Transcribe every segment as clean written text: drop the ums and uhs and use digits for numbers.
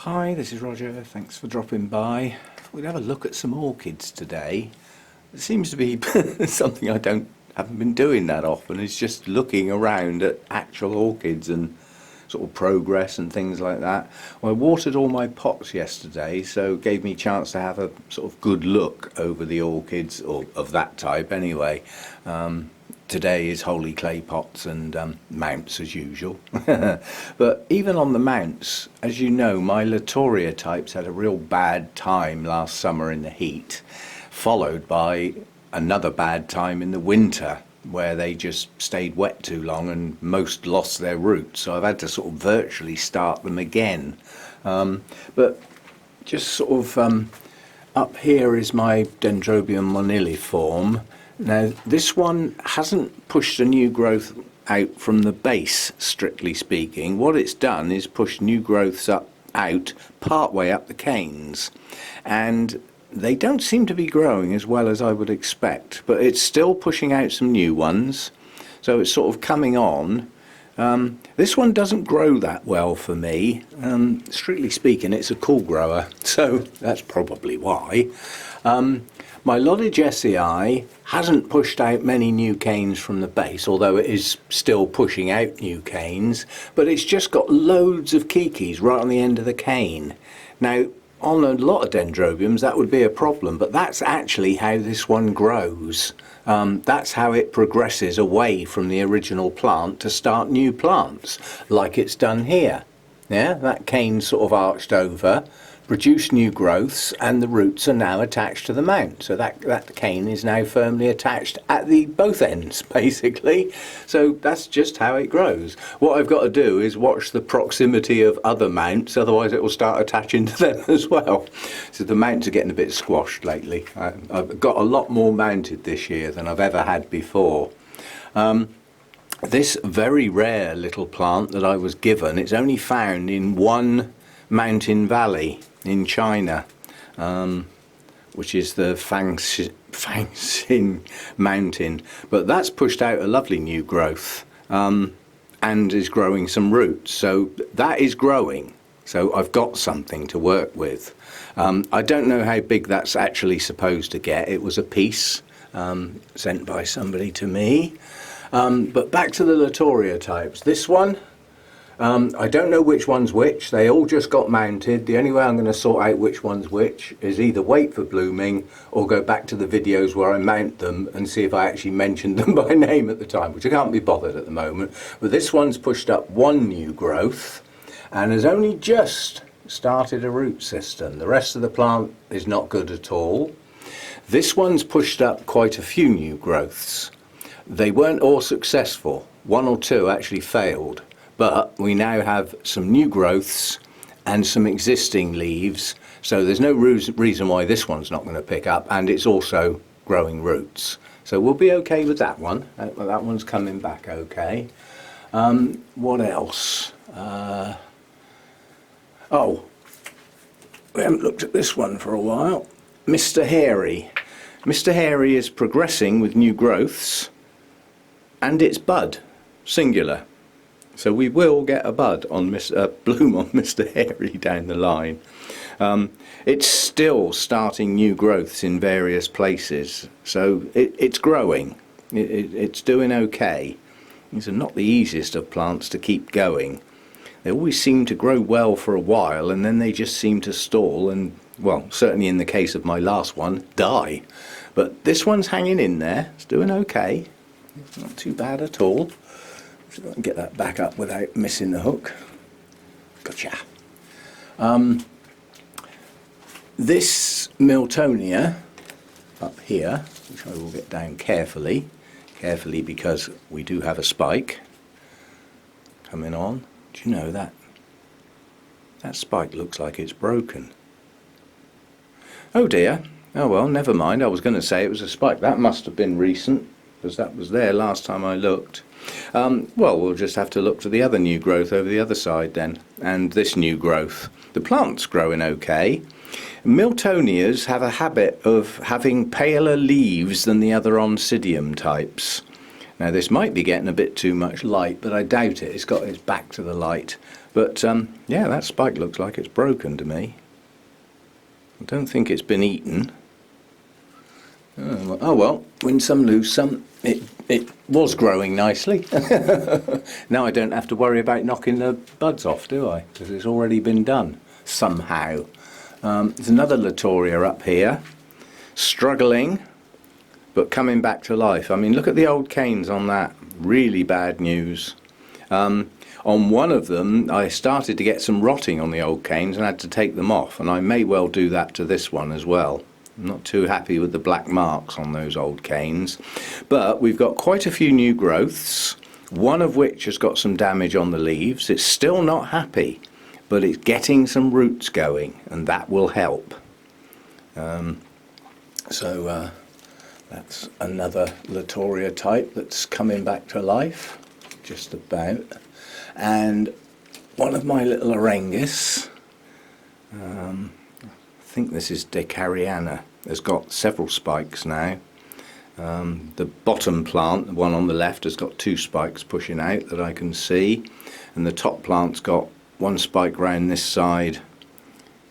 Hi, this is Roger. Thanks for dropping by. We'll have a look at some orchids today. It seems to be something I haven't been doing that often. It's just looking around at actual orchids and sort of progress and things like that. Well, I watered all my pots yesterday, so it gave me a chance to have a sort of good look over the orchids, or of that type anyway. Today is wholly clay pots and mounts as usual. But even on the mounts, as you know, my Latoria types had a real bad time last summer in the heat, followed by another bad time in the winter where they just stayed wet too long and most lost their roots. So I've had to sort of virtually start them again. But just sort of up here is my Dendrobium moniliform. Now this one hasn't pushed a new growth out from the base, strictly speaking. What it's done is push new growths out part way up the canes, and they don't seem to be growing as well as I would expect, but it's still pushing out some new ones, so it's sort of coming on. This one doesn't grow that well for me. Strictly speaking, it's a cool grower, so that's probably why. My Lodge SEI hasn't pushed out many new canes from the base, although it is still pushing out new canes, but it's just got loads of kikis right on the end of the cane. Now, on a lot of dendrobiums that would be a problem, but that's actually how this one grows. That's how it progresses away from the original plant to start new plants, like it's done here. Yeah, that cane sort of arched over, produced new growths, and the roots are now attached to the mount. So that cane is now firmly attached at both ends, basically. So that's just how it grows. What I've got to do is watch the proximity of other mounts, otherwise it will start attaching to them as well. So the mounts are getting a bit squashed lately. I've got a lot more mounted this year than I've ever had before. This very rare little plant that I was given, it's only found in one mountain valley in China, which is the Fangxin mountain, but that's pushed out a lovely new growth and is growing some roots, so that is growing, so I've got something to work with. I don't know how big that's actually supposed to get. It was a piece sent by somebody to me, but back to the Latoria types. This one, I don't know which one's which. They all just got mounted. The only way I'm going to sort out which one's which is either wait for blooming or go back to the videos where I mount them and see if I actually mentioned them by name at the time, which I can't be bothered at the moment. But this one's pushed up one new growth and has only just started a root system. The rest of the plant is not good at all. This one's pushed up quite a few new growths. They weren't all successful. One or two actually failed. But we now have some new growths and some existing leaves, so there's no reason why this one's not going to pick up, and it's also growing roots. So we'll be okay with that one. That one's coming back okay. What else? Oh, we haven't looked at this one for a while. Mr. Hairy. Mr. Hairy is progressing with new growths, and it's bud, singular. So we will get a bud on bloom on Mr. Hairy down the line. It's still starting new growths in various places, so it's growing. It's doing okay. These are not the easiest of plants to keep going. They always seem to grow well for a while, and then they just seem to stall and, well, certainly in the case of my last one, die. But this one's hanging in there. It's doing okay. It's not too bad at all. So I can get that back up without missing the hook. Gotcha. This Miltonia up here, which I will get down carefully because we do have a spike coming on. Do you know that? That spike looks like it's broken. Oh dear. Oh well, never mind. I was going to say it was a spike. That must have been recent, because that was there last time I looked. Well, we'll just have to look to the other new growth over the other side then, and this new growth. The plant's growing okay. Miltonias have a habit of having paler leaves than the other Oncidium types. Now this might be getting a bit too much light, but I doubt it. It's got its back to the light. But yeah, that spike looks like it's broken to me. I don't think it's been eaten. Oh well, win some, lose some. It was growing nicely. Now I don't have to worry about knocking the buds off, do I? Because it's already been done somehow. There's another Latoria up here, struggling, but coming back to life. I mean, look at the old canes on that. Really bad news. On one of them, I started to get some rotting on the old canes and had to take them off, and I may well do that to this one as well. I'm not too happy with the black marks on those old canes, but we've got quite a few new growths, one of which has got some damage on the leaves. It's still not happy, but it's getting some roots going, and that will help. So that's another Latoria type that's coming back to life, just about. And one of my little Orangus, I think this is Decariana, has got several spikes now. The bottom plant, the one on the left, has got 2 spikes pushing out that I can see, and the top plant's got 1 spike round this side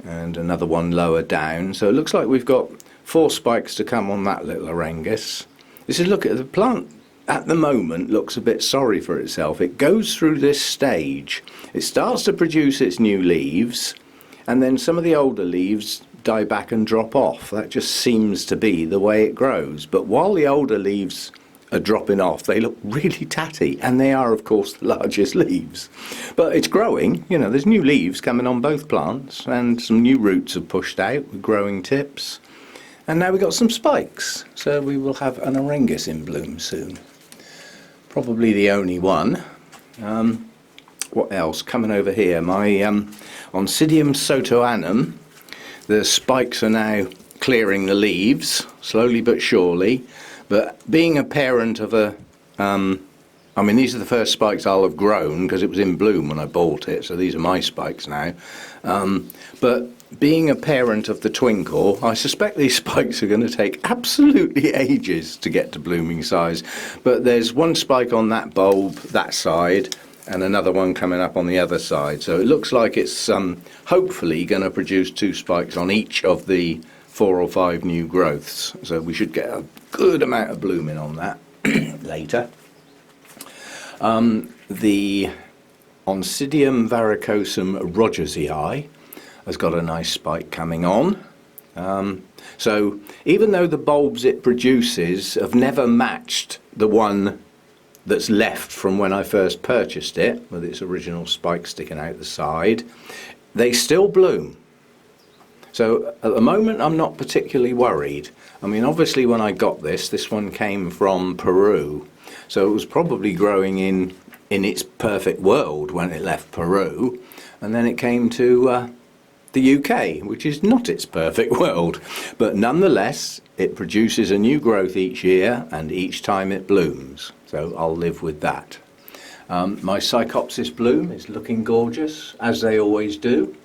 and another one lower down. So it looks like we've got 4 spikes to come on that little Orangus. This is, look at the plant. At the moment looks a bit sorry for itself. It goes through this stage, it starts to produce its new leaves, and then some of the older leaves die back and drop off. That just seems to be the way it grows. But while the older leaves are dropping off, they look really tatty, and they are of course the largest leaves. But it's growing, you know, there's new leaves coming on both plants, and some new roots have pushed out with growing tips. And now we've got some spikes, so we will have an Orangus in bloom soon. Probably the only one. What else? Coming over here, my Oncidium sotoanum. The spikes are now clearing the leaves, slowly but surely. But being a parent of a... I mean, these are the first spikes I'll have grown, because it was in bloom when I bought it, so these are my spikes now. But being a parent of the twinkle, I suspect these spikes are going to take absolutely ages to get to blooming size. But there's 1 spike on that bulb, that side, and another one coming up on the other side. So it looks like it's hopefully going to produce 2 spikes on each of the 4 or 5 new growths. So we should get a good amount of blooming on that later. The Oncidium varicosum rogersii has got a nice spike coming on. So even though the bulbs it produces have never matched the one that's left from when I first purchased it, with its original spike sticking out the side, they still bloom. So at the moment I'm not particularly worried. I mean, obviously when I got this one came from Peru, so it was probably growing in its perfect world when it left Peru, and then it came to the UK, which is not its perfect world, but nonetheless it produces a new growth each year, and each time it blooms, so I'll live with that. My Psychopsis bloom is looking gorgeous, as they always do,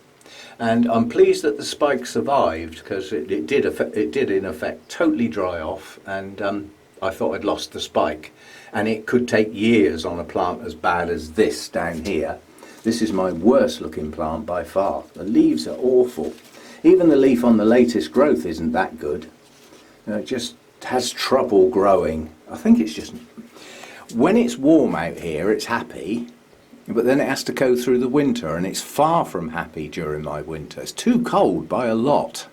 and I'm pleased that the spike survived, because it did in effect totally dry off, and I thought I'd lost the spike, and it could take years on a plant as bad as this down here. This is my worst looking plant by far. The leaves are awful. Even the leaf on the latest growth isn't that good. It just has trouble growing. I think it's just... When it's warm out here, it's happy, but then it has to go through the winter, and it's far from happy during my winter. It's too cold by a lot.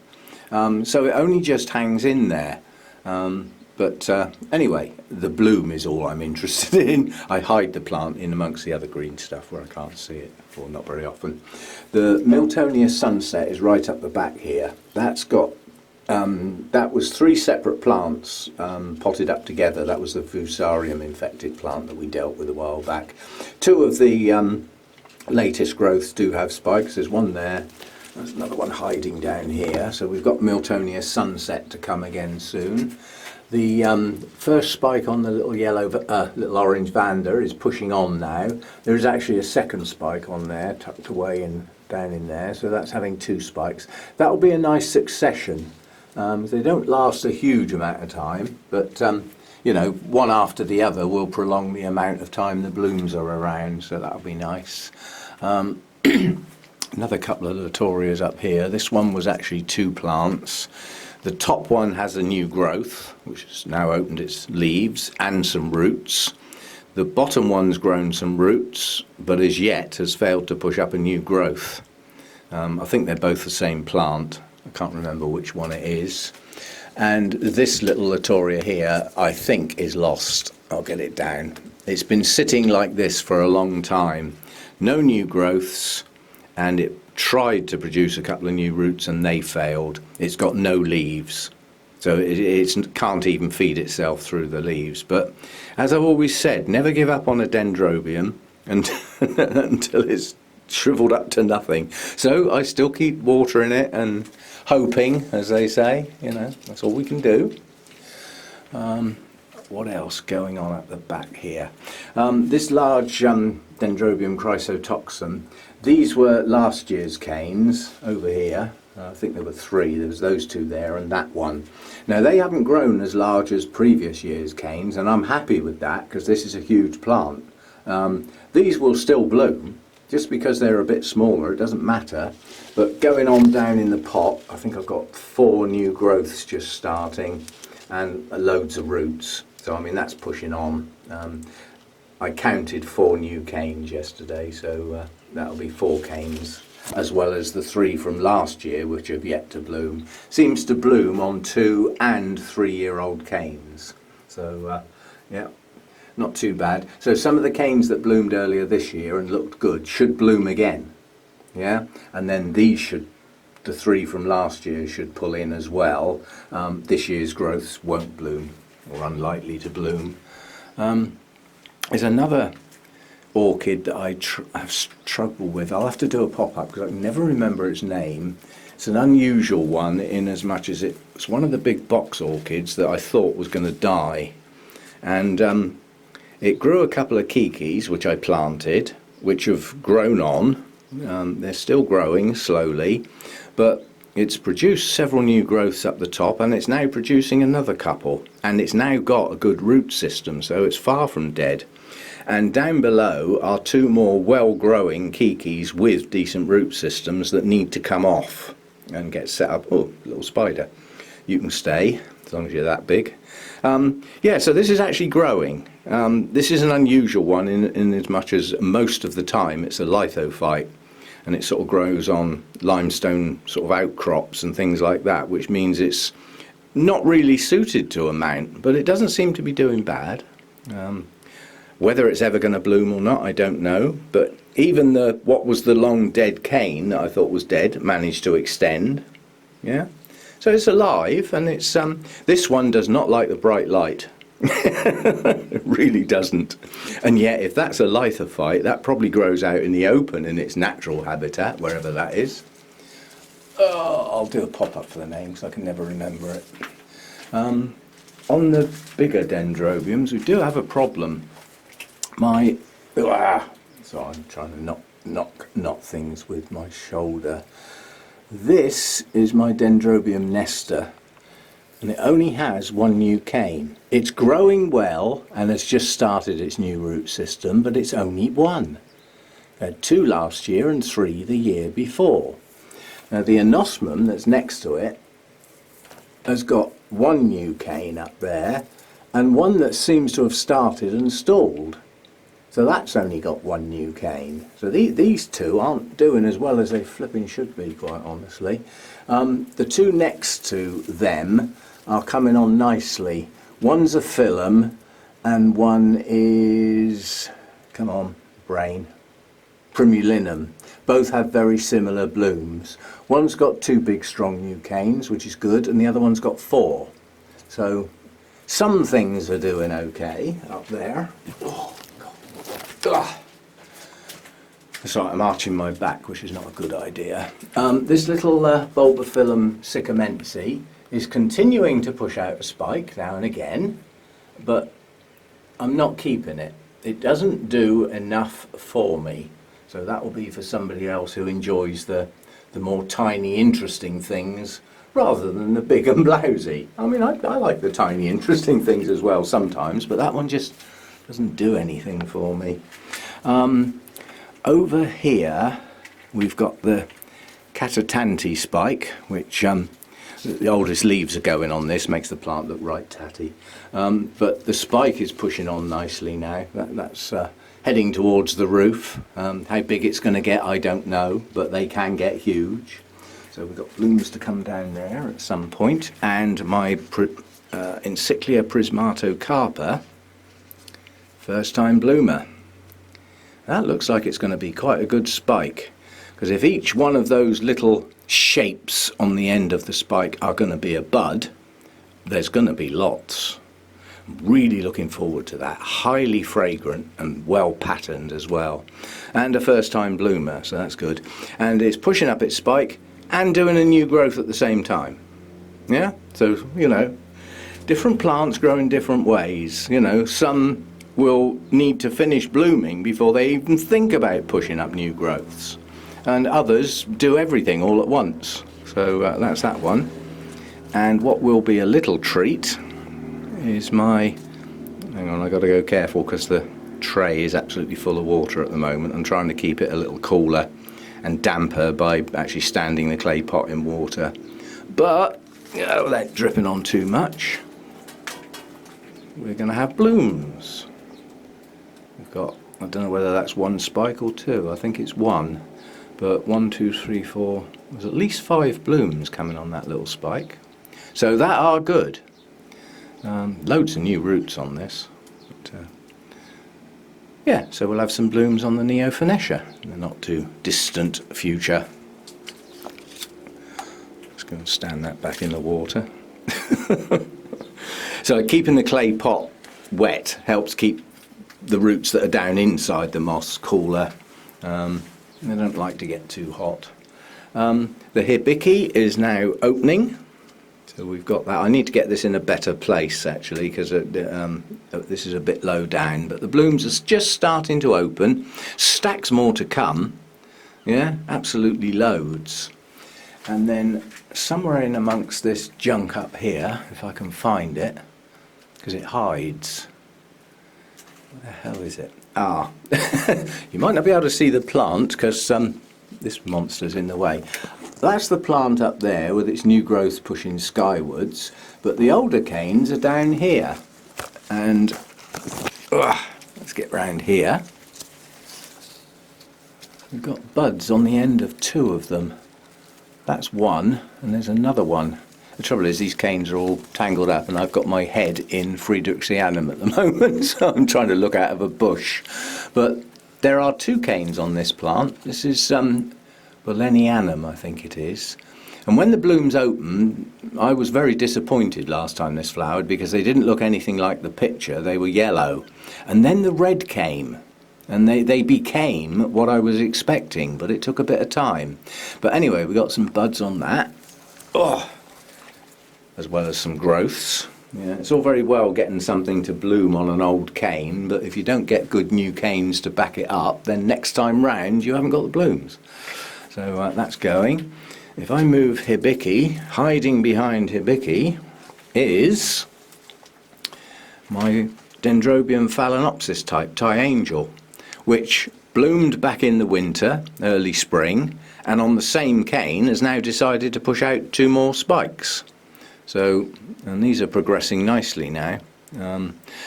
So it only just hangs in there. But anyway, the bloom is all I'm interested in. I hide the plant in amongst the other green stuff where I can't see it, or not very often. The Miltonia Sunset is right up the back here. That's got, that was 3 separate plants potted up together. That was the Fusarium infected plant that we dealt with a while back. 2 of the latest growths do have spikes. There's one there. There's another one hiding down here. So we've got Miltonia Sunset to come again soon. The first spike on the little little orange Vanda is pushing on now. There is actually a second spike on there, tucked away and down in there, so that's having 2 spikes. That will be a nice succession. They don't last a huge amount of time, but you know, one after the other will prolong the amount of time the blooms are around, so that'll be nice. Another couple of Latorias up here. This one was actually 2 plants. The top one has a new growth, which has now opened its leaves and some roots. The bottom one's grown some roots, but as yet has failed to push up a new growth. I think they're both the same plant. I can't remember which one it is. And this little Latoria here, I think, is lost. I'll get it down. It's been sitting like this for a long time. No new growths, and it tried to produce a couple of new roots and they failed. It's got no leaves, so it can't even feed itself through the leaves. But as I've always said, never give up on a dendrobium until it's shriveled up to nothing. So I still keep watering it and hoping, as they say, you know, that's all we can do. What else going on at the back here? This large Dendrobium chrysotoxum, these were last year's canes over here. I think there were 3. There was those 2 there and that one. Now they haven't grown as large as previous year's canes, and I'm happy with that because this is a huge plant. These will still bloom. Just because they're a bit smaller, it doesn't matter. But going on down in the pot, I think I've got 4 new growths just starting and loads of roots. So I mean, that's pushing on. I counted 4 new canes yesterday, so that'll be 4 canes, as well as the 3 from last year, which have yet to bloom. Seems to bloom on 2 and 3-year-old canes. So yeah, not too bad. So some of the canes that bloomed earlier this year and looked good should bloom again. Yeah, and then these should, the 3 from last year should pull in as well. This year's growths won't bloom, or unlikely to bloom. There's another orchid that I've struggled with. I'll have to do a pop-up because I can never remember its name. It's an unusual one in as much as it's one of the big box orchids that I thought was going to die. And it grew a couple of kikis, which I planted, which have grown on. They're still growing slowly, but it's produced several new growths up the top, and it's now producing another couple, and it's now got a good root system, so it's far from dead. And down below are 2 more well-growing kikis with decent root systems that need to come off and get set up. Oh, little spider. You can stay as long as you're that big. Yeah, so this is actually growing. This is an unusual one in as much as most of the time it's a lithophyte, and it sort of grows on limestone sort of outcrops and things like that, which means it's not really suited to a mount, but it doesn't seem to be doing bad. Whether it's ever going to bloom or not, I don't know, but even what was the long dead cane that I thought was dead managed to extend. Yeah, so it's alive, and it's this one does not like the bright light. It really doesn't. And yet, if that's a lithophyte, that probably grows out in the open in its natural habitat, wherever that is. Oh, I'll do a pop-up for the name because I can never remember it. On the bigger dendrobiums, we do have a problem. So I'm trying to knock things with my shoulder. This is my Dendrobium nesta, and it only has 1 new cane. It's growing well and has just started its new root system, but it's only 1. It had 2 last year and 3 the year before. Now the anosmum that's next to it has got 1 new cane up there and 1 that seems to have started and stalled. So that's only got 1 new cane. So these 2 aren't doing as well as they flipping should be, quite honestly. The 2 next to them are coming on nicely. One's a phyllum and one is, come on, brain, primulinum. Both have very similar blooms. One's got 2 big strong new canes, which is good, and the other one's got 4. So some things are doing okay up there. Oh, God. So I'm arching my back, which is not a good idea. This little Bulbophyllum sycamense is continuing to push out a spike now and again, but I'm not keeping it. It doesn't do enough for me. So that will be for somebody else who enjoys the more tiny, interesting things rather than the big and blousy. I mean, I like the tiny, interesting things as well sometimes, but that one just doesn't do anything for me. Over here, we've got the Catatanti spike, which the oldest leaves are going on this, makes the plant look right tatty. But the spike is pushing on nicely now. That's heading towards the roof. How big it's going to get, I don't know, but they can get huge. So we've got blooms to come down there at some point. And my Encyclia prismatocarpa, first time bloomer. That looks like it's going to be quite a good spike, because if each one of those little shapes on the end of the spike are going to be a bud, there's going to be lots. Really looking forward to that. Highly fragrant and well patterned as well, and a first time bloomer, so that's good. And it's pushing up its spike and doing a new growth at the same time. Yeah, so you know, different plants grow in different ways. You know, some will need to finish blooming before they even think about pushing up new growths, and others do everything all at once. So that's that one. And what will be a little treat is my, hang on, I got to go careful because the tray is absolutely full of water at the moment. I'm trying to keep it a little cooler and damper by actually standing the clay pot in water, but you know, without dripping on too much. We're going to have blooms. We've got, I don't know whether that's one spike or two, I think it's one, but 1, 2, 3, 4, there's at least 5 blooms coming on that little spike, so that are good. Loads of new roots on this, but, yeah, so we'll have some blooms on the Neophonetia in the not too distant future. Just going to stand that back in the water. So keeping the clay pot wet helps keep the roots that are down inside the moss cooler. They don't like to get too hot. The hibiki is now opening, so we've got that. I need to get this in a better place actually, because this is a bit low down, but the blooms are just starting to open. Stacks more to come. Yeah, absolutely loads. And then somewhere in amongst this junk up here, if I can find it, because it hides. Where the hell is it? Ah, you might not be able to see the plant because this monster's in the way. That's the plant up there with its new growth pushing skywards, but the older canes are down here. And let's get round here. We've got buds on the end of 2 of them. That's one, and there's another one. The trouble is these canes are all tangled up and I've got my head in Friedrichianum at the moment, so I'm trying to look out of a bush. But there are 2 canes on this plant. This is Bolenianum, I think it is. And when the blooms open, I was very disappointed last time this flowered because they didn't look anything like the picture. They were yellow. And then the red came. And they became what I was expecting, but it took a bit of time. But anyway, we got some buds on that. Oh, as well as some growths. Yeah, it's all very well getting something to bloom on an old cane, but if you don't get good new canes to back it up, then next time round you haven't got the blooms. So that's going. If I move hibiki, hiding behind hibiki is my Dendrobium phalaenopsis type, Thai angel, which bloomed back in the winter, early spring, and on the same cane has now decided to push out 2 more spikes. So, and these are progressing nicely now.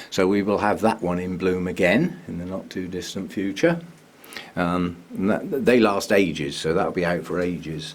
So we will have that one in bloom again in the not too distant future. They last ages, so that'll be out for ages.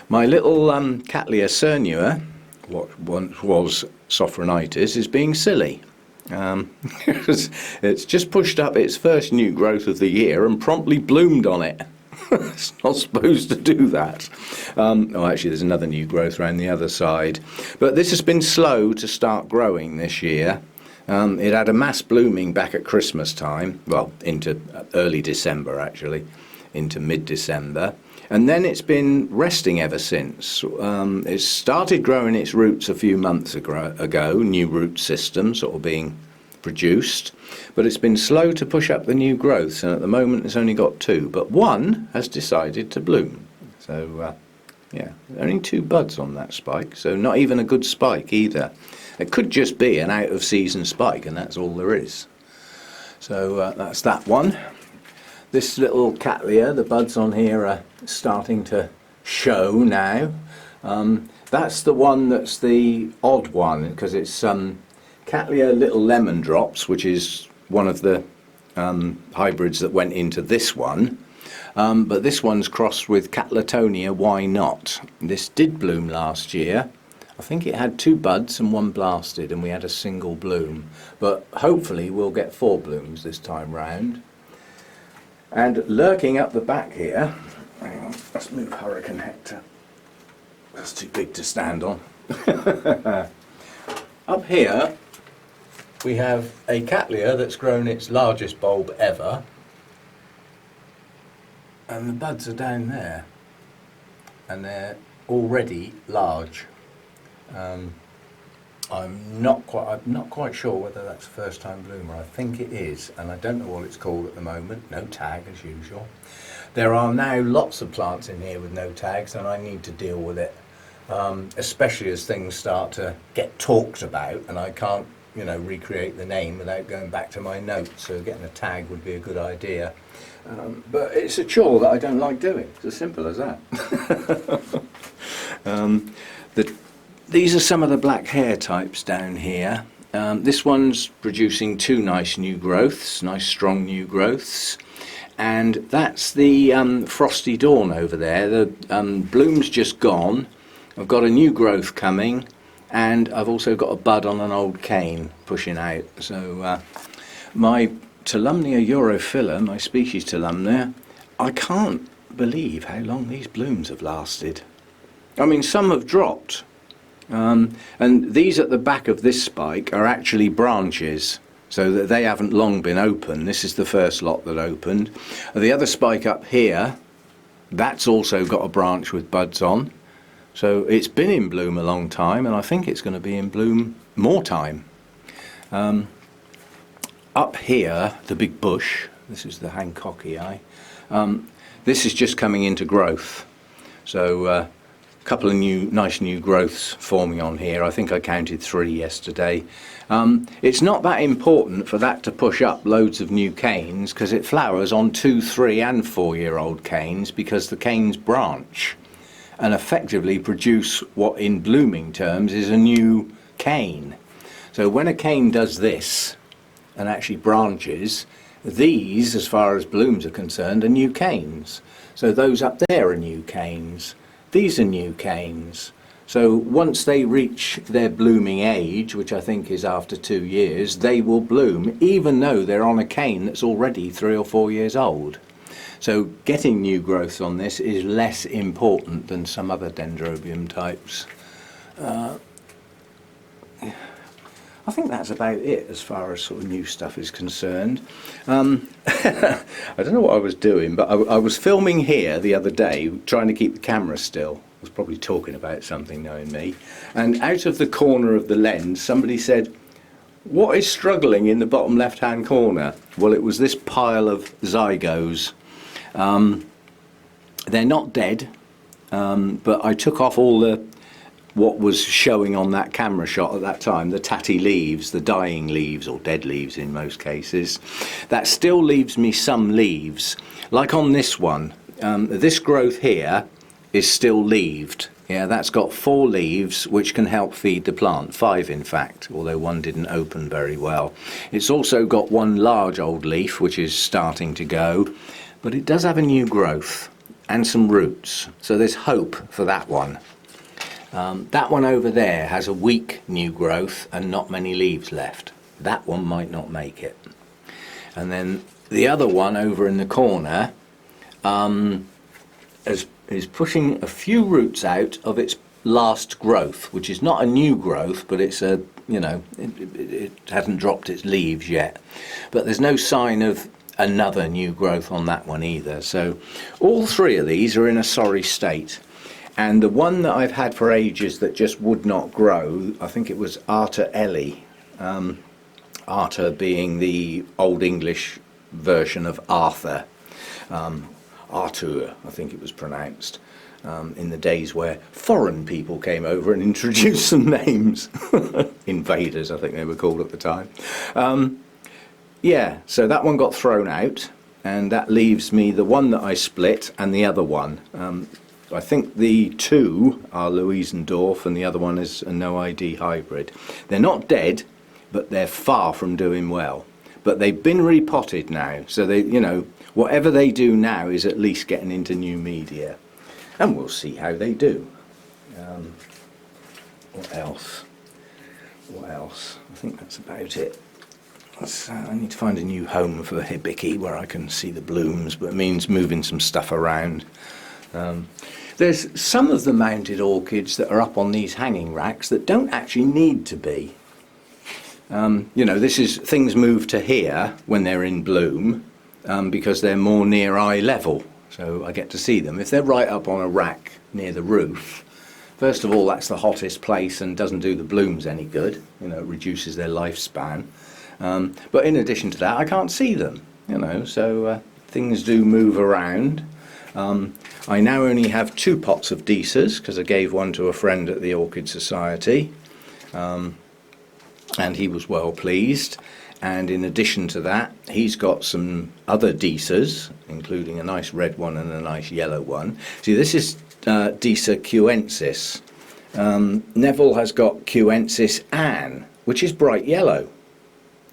My little Cattleya cernua, what once was Sophronitis, is being silly. It's just pushed up its first new growth of the year and promptly bloomed on it. It's not supposed to do that. Oh, actually, there's another new growth around the other side. But this has been slow to start growing this year. It had a mass blooming back at Christmas time, well, into early December actually, into mid-December. And then it's been resting ever since. It started growing its roots a few months ago, new root system sort of being produced, but it's been slow to push up the new growths, and at the moment it's only got 2, but one has decided to bloom. So yeah, only 2 buds on that spike, so not even a good spike either. It could just be an out of season spike, and that's all there is. So that's that one. This little cattleya, the buds on here are starting to show now. That's the one that's the odd one, because it's Cattleya Little Lemon Drops, which is one of the hybrids that went into this one. But this one's crossed with Cattleya Why Not. This did bloom last year. I think it had 2 buds and 1 blasted, and we had a single bloom. But hopefully we'll get 4 blooms this time round. And lurking up the back here, hang on, let's move Hurricane Hector. That's too big to stand on. Up here we have a Cattleya that's grown its largest bulb ever, and the buds are down there, and they're already large. I'm not quite sure whether that's a first time bloomer. I think it is, and I don't know what it's called at the moment. No tag as usual. There are now lots of plants in here with no tags, and I need to deal with it, especially as things start to get talked about and I can't, recreate the name without going back to my notes. So getting a tag would be a good idea. But it's a chore that I don't like doing. It's as simple as that. These are some of the black hair types down here. This one's producing 2 nice new growths, nice strong new growths. And that's the Frosty Dawn over there. The bloom's just gone. I've got a new growth coming, and I've also got a bud on an old cane pushing out. So my Tolumnia europhylla, my species Tolumnia, I can't believe how long these blooms have lasted. I mean, some have dropped. And these at the back of this spike are actually branches, so that they haven't long been open. This is the first lot that opened. The other spike up here, that's also got a branch with buds on. So it's been in bloom a long time, and I think it's going to be in bloom more time. Up here, the big bush, this is the Hancockii, this is just coming into growth. So couple of nice new growths forming on here. I think I counted 3 yesterday. It's not that important for that to push up loads of new canes, because it flowers on 2, 3 and 4-year-old canes, because the canes branch and effectively produce what in blooming terms is a new cane. So when a cane does this and actually branches, these, as far as blooms are concerned, are new canes. So those up there are new canes. These are new canes. So once they reach their blooming age, which I think is after 2 years, they will bloom even though they're on a cane that's already 3 or 4 years old. So getting new growth on this is less important than some other dendrobium types. I think that's about it as far as sort of new stuff is concerned. I don't know what I was doing, but I was filming here the other day, trying to keep the camera still. I was probably talking about something, knowing me. And out of the corner of the lens, somebody said, "What is struggling in the bottom left-hand corner?" Well, it was this pile of zygos. They're not dead, but I took off all what was showing on that camera shot at that time, the tatty leaves, the dying leaves, or dead leaves in most cases. That still leaves me some leaves. Like on this one, this growth here is still leaved. Yeah, that's got 4 leaves which can help feed the plant, 5 in fact, although one didn't open very well. It's also got 1 large old leaf which is starting to go, but it does have a new growth and some roots, so there's hope for that one. That one over there has a weak new growth and not many leaves left. That one might not make it. And then the other one over in the corner is pushing a few roots out of its last growth, which is not a new growth, but it's a, it hasn't dropped its leaves yet. But there's no sign of another new growth on that one either. So all 3 of these are in a sorry state. And the one that I've had for ages that just would not grow, I think it was Arta Ellie. Arta being the Old English version of Arthur. Arthur, I think it was pronounced, in the days where foreign people came over and introduced some names. Invaders, I think they were called at the time. Yeah, so that one got thrown out. and that leaves me the one that I split and the other one. I think the two are Louisendorf and the other one is a no ID hybrid. They're not dead, but they're far from doing well. But they've been repotted now, so they, you know, whatever they do now is at least getting into new media, and we'll see how they do. What else? What else? I think that's about it. I need to find a new home for Hibiki where I can see the blooms, but it means moving some stuff around. There's some of the mounted orchids that are up on these hanging racks that don't actually need to be. You know, this is things move to here when they're in bloom because they're more near eye level, so I get to see them. If they're right up on a rack near the roof, first of all, that's the hottest place and doesn't do the blooms any good. You know, it reduces their lifespan. But in addition to that, I can't see them. You know, so things do move around. I now only have 2 pots of Deesas because I gave one to a friend at the Orchid Society, and he was well pleased. And in addition to that, he's got some other Deesas, including a nice red one and a nice yellow one. See, this is Deesa cuensis. Neville has got cuensis Anne, which is bright yellow.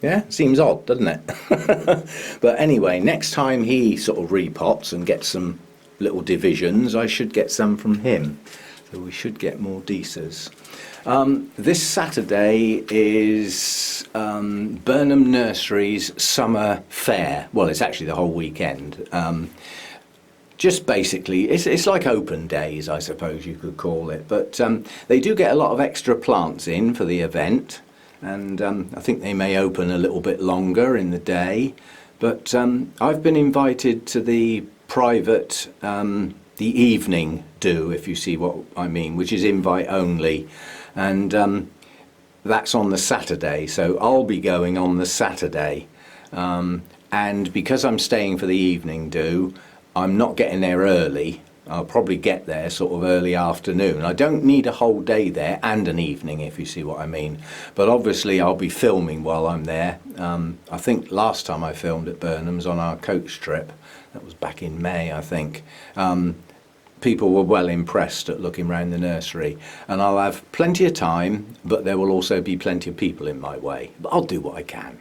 Yeah, seems odd, doesn't it? But anyway, next time he sort of repots and gets some little divisions, I should get some from him. So we should get more Deesas. This Saturday is Burnham Nursery's summer fair. Well, it's actually the whole weekend. Just basically, it's like open days, I suppose you could call it. But they do get a lot of extra plants in for the event. And I think they may open a little bit longer in the day. But I've been invited to the private, the evening do, if you see what I mean, which is invite only. And that's on the Saturday, so I'll be going on the Saturday. And because I'm staying for the evening do, I'm not getting there early. I'll probably get there sort of early afternoon. I don't need a whole day there and an evening, if you see what I mean. But obviously I'll be filming while I'm there. I think last time I filmed at Burnham's on our coach trip, that was back in May, I think. People were well impressed at looking around the nursery. And I'll have plenty of time, but there will also be plenty of people in my way. But I'll do what I can.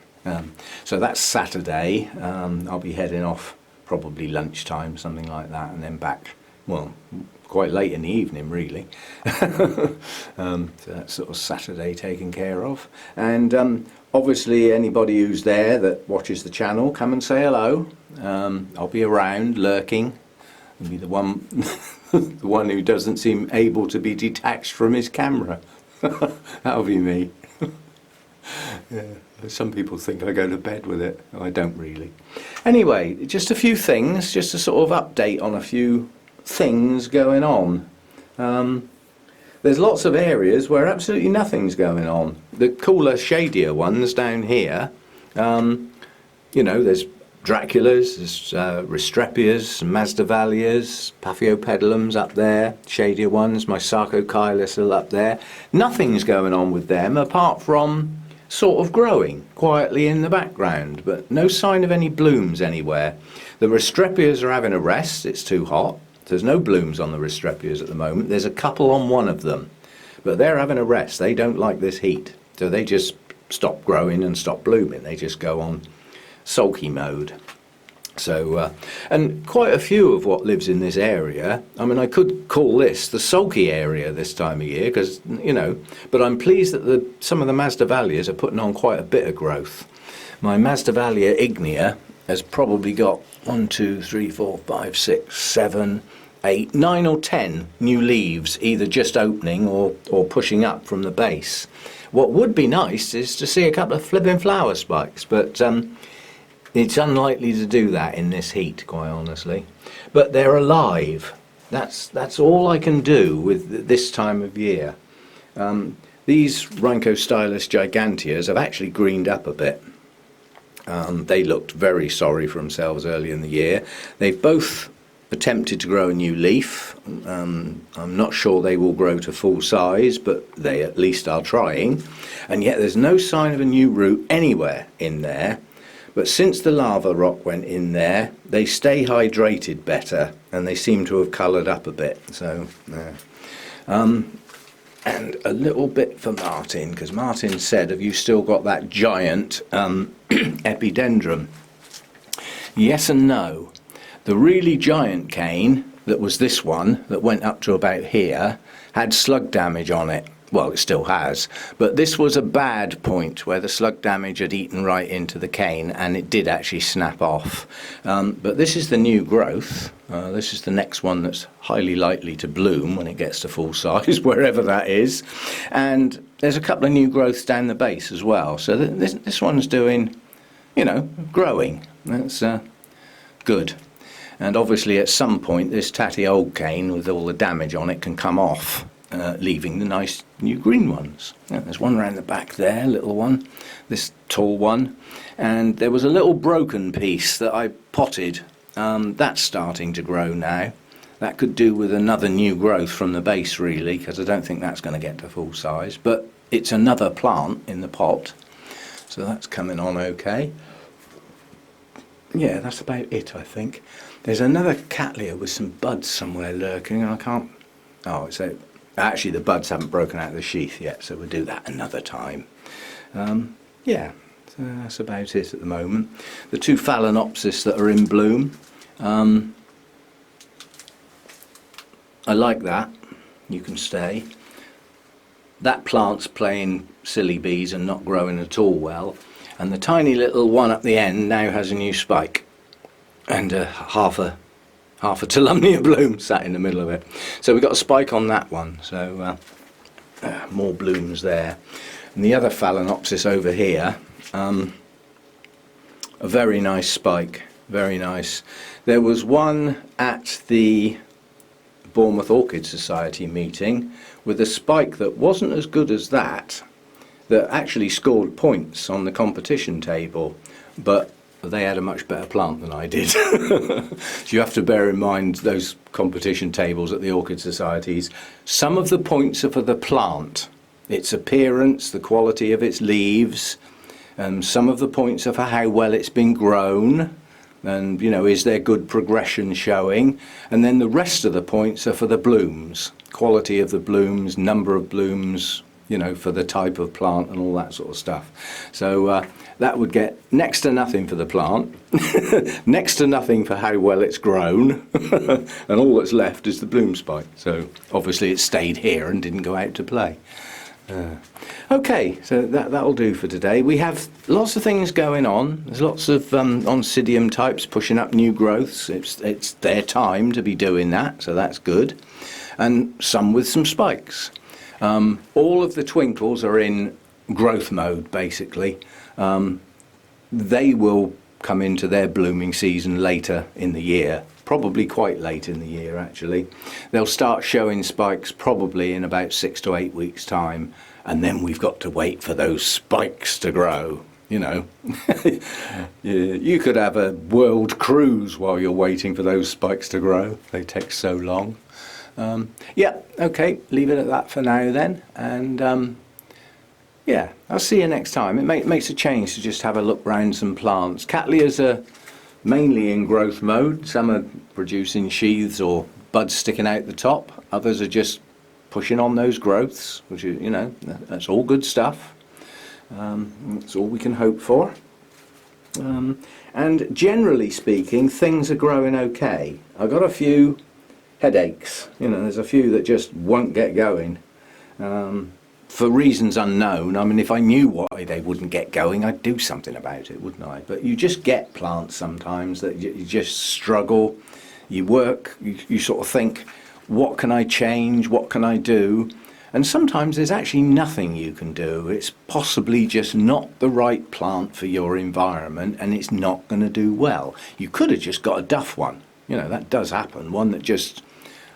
So that's Saturday. I'll be heading off probably lunchtime, something like that, and then back, well, quite late in the evening, really. So that's sort of Saturday taken care of. And obviously anybody who's there that watches the channel, come and say hello. I'll be around, lurking. I'll be the one, the one who doesn't seem able to be detached from his camera. That'll be me. Yeah. Some people think I go to bed with it. I don't really. Anyway, just a few things, just a sort of update on a few things going on. There's lots of areas where absolutely nothing's going on. The cooler, shadier ones down here, you know, there's Draculas, there's Restrepias, Masdevallias, Paphiopedilums up there, shadier ones, my Sarcochilus are up there. Nothing's going on with them apart from sort of growing quietly in the background, but no sign of any blooms anywhere. The Restrepias are having a rest, it's too hot. There's no blooms on the Restrepias at the moment. There's a couple on one of them, but they're having a rest. They don't like this heat, so they just stop growing and stop blooming. They just go on sulky mode. So, and quite a few of what lives in this area, I mean, I could call this the sulky area this time of year, because, you know, but I'm pleased that some of the Masdevallias are putting on quite a bit of growth. My Masdevallia ignea has probably got 1, 2, 3, 4, 5, 6, 7, 8, 9 or 10 new leaves, either just opening or pushing up from the base. What would be nice is to see a couple of flipping flower spikes, but it's unlikely to do that in this heat, quite honestly. But they're alive. That's all I can do with this time of year. These Rhynchostylus giganteas have actually greened up a bit. They looked very sorry for themselves early in the year. They've both attempted to grow a new leaf. I'm not sure they will grow to full size, but they at least are trying. And yet there's no sign of a new root anywhere in there. But since the lava rock went in there, they stay hydrated better, and they seem to have coloured up a bit. So, and a little bit for Martin, because Martin said, have you still got that giant epidendrum? Yes and no. The really giant cane, that was this one, that went up to about here, had slug damage on it. Well, it still has, but this was a bad point where the slug damage had eaten right into the cane, and it did actually snap off. But this is the new growth. This is the next one that's highly likely to bloom when it gets to full size, wherever that is. And there's a couple of new growths down the base as well. So this one's doing, you know, growing. That's good. And obviously at some point this tatty old cane with all the damage on it can come off, leaving the nice new green ones. Yeah, there's one around the back there, little one, this tall one. And there was a little broken piece that I potted. That's starting to grow now. That could do with another new growth from the base really, because I don't think that's going to get to full size. But it's another plant in the pot, so that's coming on okay. Yeah, that's about it, I think. There's another cattleya with some buds somewhere lurking, and I can't... Oh, it's out. Actually, the buds haven't broken out of the sheath yet, so we'll do that another time. Yeah, so that's about it at the moment. The two phalaenopsis that are in bloom, I like that. You can stay. That plant's playing silly bees and not growing at all well. And the tiny little one up the end now has a new spike and half a Tolumnia bloom sat in the middle of it. So we've got a spike on that one, so more blooms there. And the other phalaenopsis over here, a very nice spike, very nice. There was one at the Bournemouth Orchid Society meeting with a spike that wasn't as good as that actually scored points on the competition table, but they had a much better plant than I did. So you have to bear in mind those competition tables at the Orchid Societies. Some of the points are for the plant, its appearance, the quality of its leaves, and some of the points are for how well it's been grown, and you know, is there good progression showing, and then the rest of the points are for the blooms, quality of the blooms, number of blooms, you know, for the type of plant and all that sort of stuff. So that would get next to nothing for the plant, next to nothing for how well it's grown, and all that's left is the bloom spike. So obviously it stayed here and didn't go out to play. Okay, so that'll do for today. We have lots of things going on. There's lots of oncidium types pushing up new growths. It's their time to be doing that, so that's good. And some with some spikes. All of the twinkles are in growth mode basically. They will come into their blooming season later in the year, probably quite late in the year actually. They'll start showing spikes probably in about 6 to 8 weeks time, and then we've got to wait for those spikes to grow, you know. You could have a world cruise while you're waiting for those spikes to grow. They take so long. Yeah, okay, leave it at that for now then, and yeah, I'll see you next time. It makes a change to just have a look round some plants. Cattleyas are mainly in growth mode. Some are producing sheaths or buds sticking out the top. Others are just pushing on those growths, which is, you know, that's all good stuff. That's all we can hope for. And generally speaking, things are growing okay. I've got a few headaches, you know, there's a few that just won't get going for reasons unknown. I mean, if I knew why they wouldn't get going, I'd do something about it, wouldn't I? But you just get plants sometimes that you just struggle. You work, you sort of think, what can I change, what can I do? And sometimes there's actually nothing you can do. It's possibly just not the right plant for your environment, and it's not going to do well. You could have just got a duff one, you know, that does happen, one that just,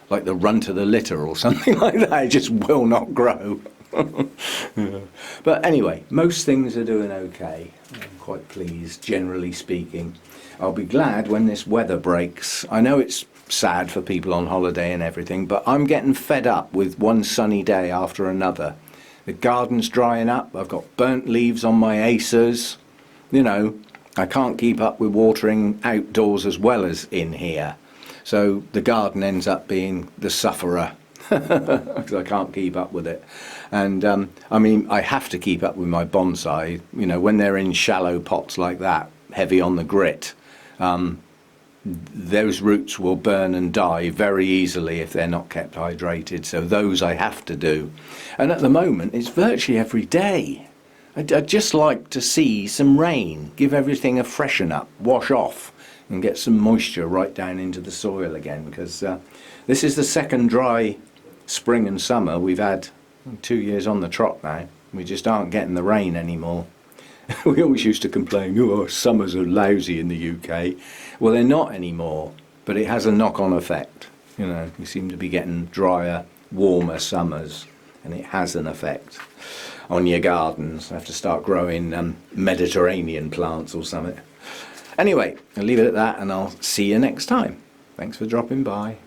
like the runt of the litter or something like that, it just will not grow. Yeah. But anyway, most things are doing okay. I'm quite pleased, generally speaking. I'll be glad when this weather breaks. I know it's sad for people on holiday and everything, but I'm getting fed up with one sunny day after another. The garden's drying up, I've got burnt leaves on my acers, you know, I can't keep up with watering outdoors as well as in here. So the garden ends up being the sufferer because I can't keep up with it. And I mean, I have to keep up with my bonsai, you know, when they're in shallow pots like that, heavy on the grit. Those roots will burn and die very easily if they're not kept hydrated. So those I have to do. And at the moment, it's virtually every day. I'd just like to see some rain, give everything a freshen up, wash off, and get some moisture right down into the soil again, because this is the second dry spring and summer we've had. 2 years on the trot now. We just aren't getting the rain anymore. We always used to complain, oh, summers are lousy in the UK. Well, they're not anymore, but it has a knock-on effect. You know, we seem to be getting drier, warmer summers, and it has an effect on your gardens. I have to start growing Mediterranean plants or something. Anyway, I'll leave it at that, and I'll see you next time. Thanks for dropping by.